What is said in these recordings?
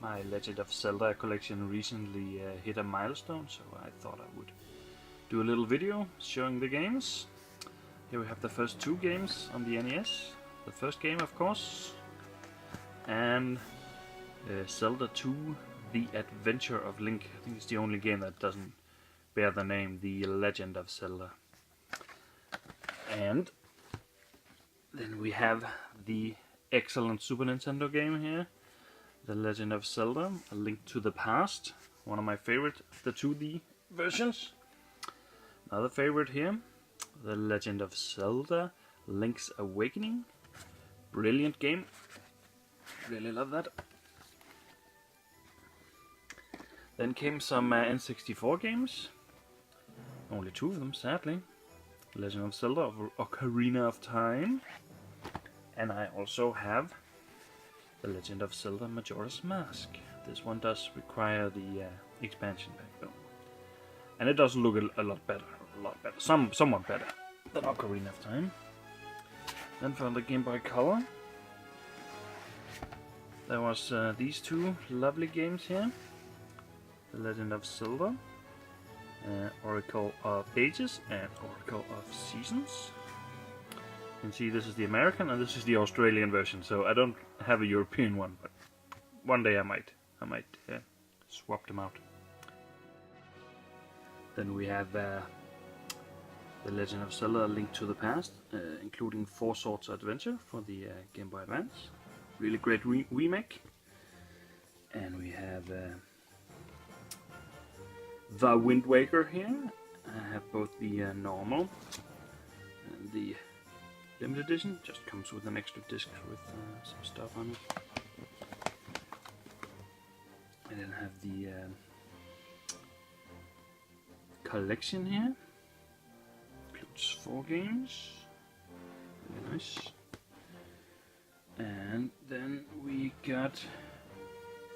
My Legend of Zelda collection recently hit a milestone, so I thought I would do a little video showing the games. Here we have the first two games on the NES. The first game, of course, and Zelda 2: The Adventure of Link. I think it's the only game that doesn't bear the name The Legend of Zelda. And then we have the excellent Super Nintendo game here, The Legend of Zelda: A Link to the Past. One of my favorite, the 2D versions. Another favorite here, The Legend of Zelda: Link's Awakening. Brilliant game. Really love that. Then came some N64 games. Only two of them, sadly. Legend of Zelda of Ocarina of Time. And I also have The Legend of Zelda: Majora's Mask. This one does require the expansion pack though. And it does look a lot better. Somewhat better than Ocarina of Time. Then for the Game Boy Color, there was these two lovely games here. The Legend of Zelda, Oracle of Ages and Oracle of Seasons. You can see this is the American and this is the Australian version, so I don't have a European one, but one day I might swap them out. Then we have The Legend of Zelda: A Link to the Past, including Four Swords Adventure for the Game Boy Advance. Really great remake. And we have The Wind Waker here. I have both the normal and the limited edition. Just comes with an extra disc with some stuff on it. And then I have the collection here. Includes 4 games. Really nice. And then we got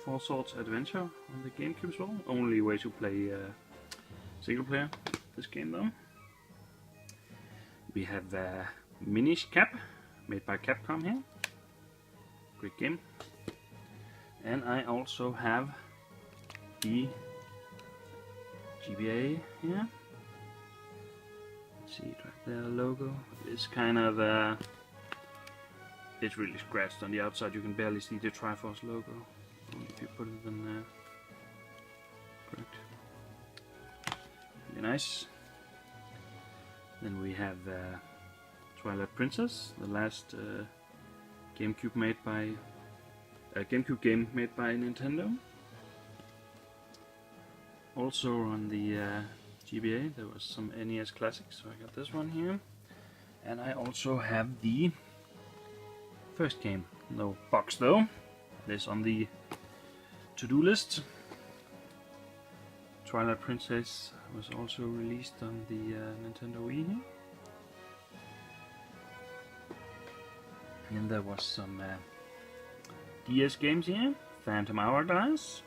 Four Swords Adventure on the GameCube as well. Only way to play single player this game though. We have Minish Cap, made by Capcom here. Great game. And I also have the GBA here. See it right there, the logo. It's kind of it's really scratched on the outside. You can barely see the Triforce logo. Only if you put it in there. Correct. Really nice. Then we have Twilight Princess, the last GameCube game made by Nintendo. Also on the GBA there was some NES classics, so I got this one here. And I also have the first game, no box though. This on the to-do list. Twilight Princess was also released on the Nintendo Wii here. And there was some DS games here. Phantom Hourglass.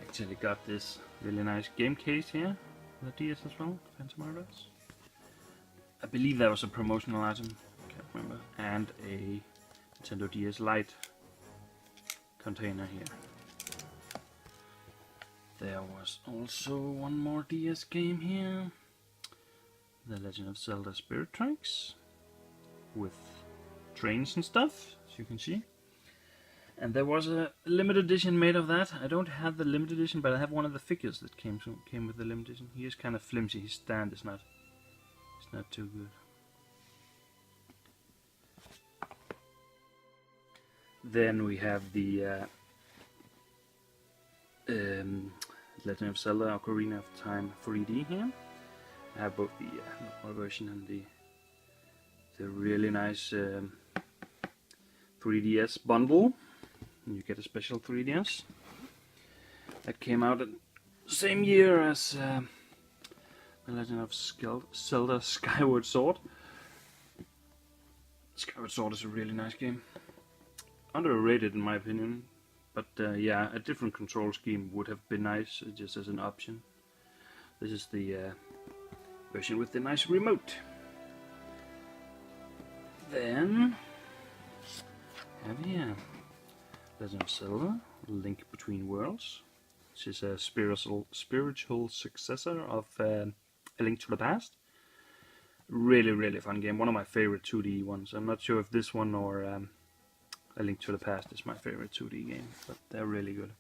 Actually got this really nice game case here. The DS as well, Phantom Hourglass. I believe that was a promotional item, can't remember. And a Nintendo DS Lite container here. There was also one more DS game here. The Legend of Zelda: Spirit Tracks. With trains and stuff, as you can see. And there was a limited edition made of that. I don't have the limited edition, but I have one of the figures that came with the limited edition. He is kind of flimsy. His stand is not too good. Then we have the Legend of Zelda: Ocarina of Time 3D here. I have both the normal version and the really nice 3DS bundle. You get a special 3DS that came out at the same year as The Legend of Zelda: Skyward Sword. Skyward Sword is a really nice game. Underrated in my opinion, but yeah, a different control scheme would have been nice just as an option. This is the version with the nice remote. Then have here Legend of Zelda: Link Between Worlds, which is a spiritual successor of A Link to the Past. Really fun game. One of my favorite 2D ones. I'm not sure if this one or A Link to the Past is my favorite 2D game, but they're really good.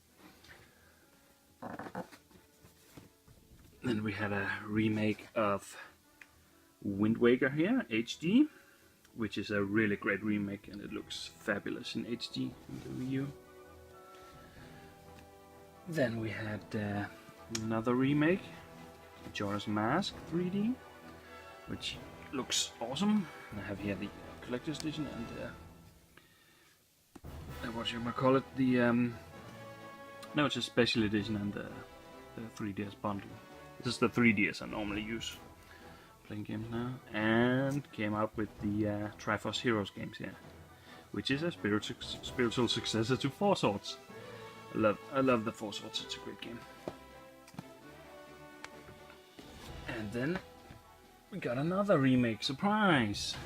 Then we had a remake of Wind Waker here, HD, which is a really great remake, and it looks fabulous in HD in the Wii U. Then we had another remake, Majora's Mask 3D, which looks awesome. I have here the collector's edition and what you might call it, the no, it's a special edition and the 3DS bundle. This is the 3DS I normally use playing games now, and came out with the Triforce Heroes games here, which is a spiritual successor to Four Swords. I love the Four Swords. It's a great game. And then we got another remake. Surprise!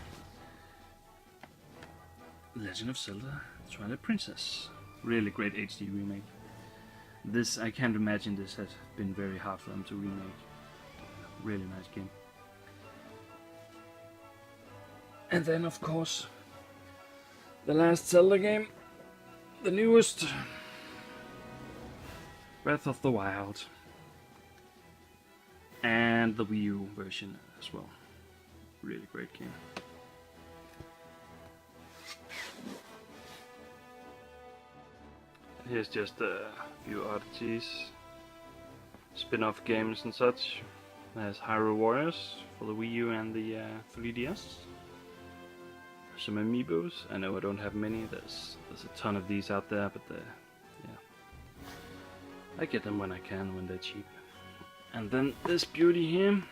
Legend of Zelda: Twilight Princess. Really great HD remake. This, I can't imagine this has been very hard for them to remake. Really nice game. And then, of course, the last Zelda game, the newest, Breath of the Wild, and the Wii U version as well. Really great game. Here's just a few oddities, spin-off games and such. There's Hyrule Warriors for the Wii U and the 3DS. Some amiibos. I know I don't have many. There's a ton of these out there, but yeah, I get them when I can, when they're cheap. And then this beauty here,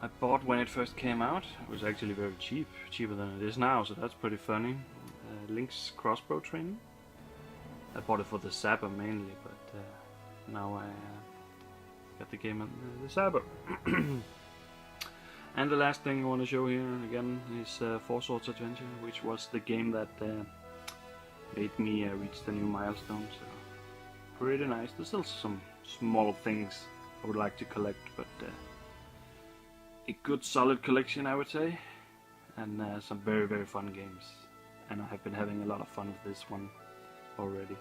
I bought when it first came out. It was actually very cheap, cheaper than it is now, so that's pretty funny. Link's crossbow training. I bought it for the Saber mainly, but now I got the game on the Saber. And the last thing I want to show here again is Four Swords Adventure, which was the game that made me reach the new milestone. So pretty nice. There's still some small things I would like to collect, but a good solid collection, I would say, and some very fun games. And I have been having a lot of fun with this one already.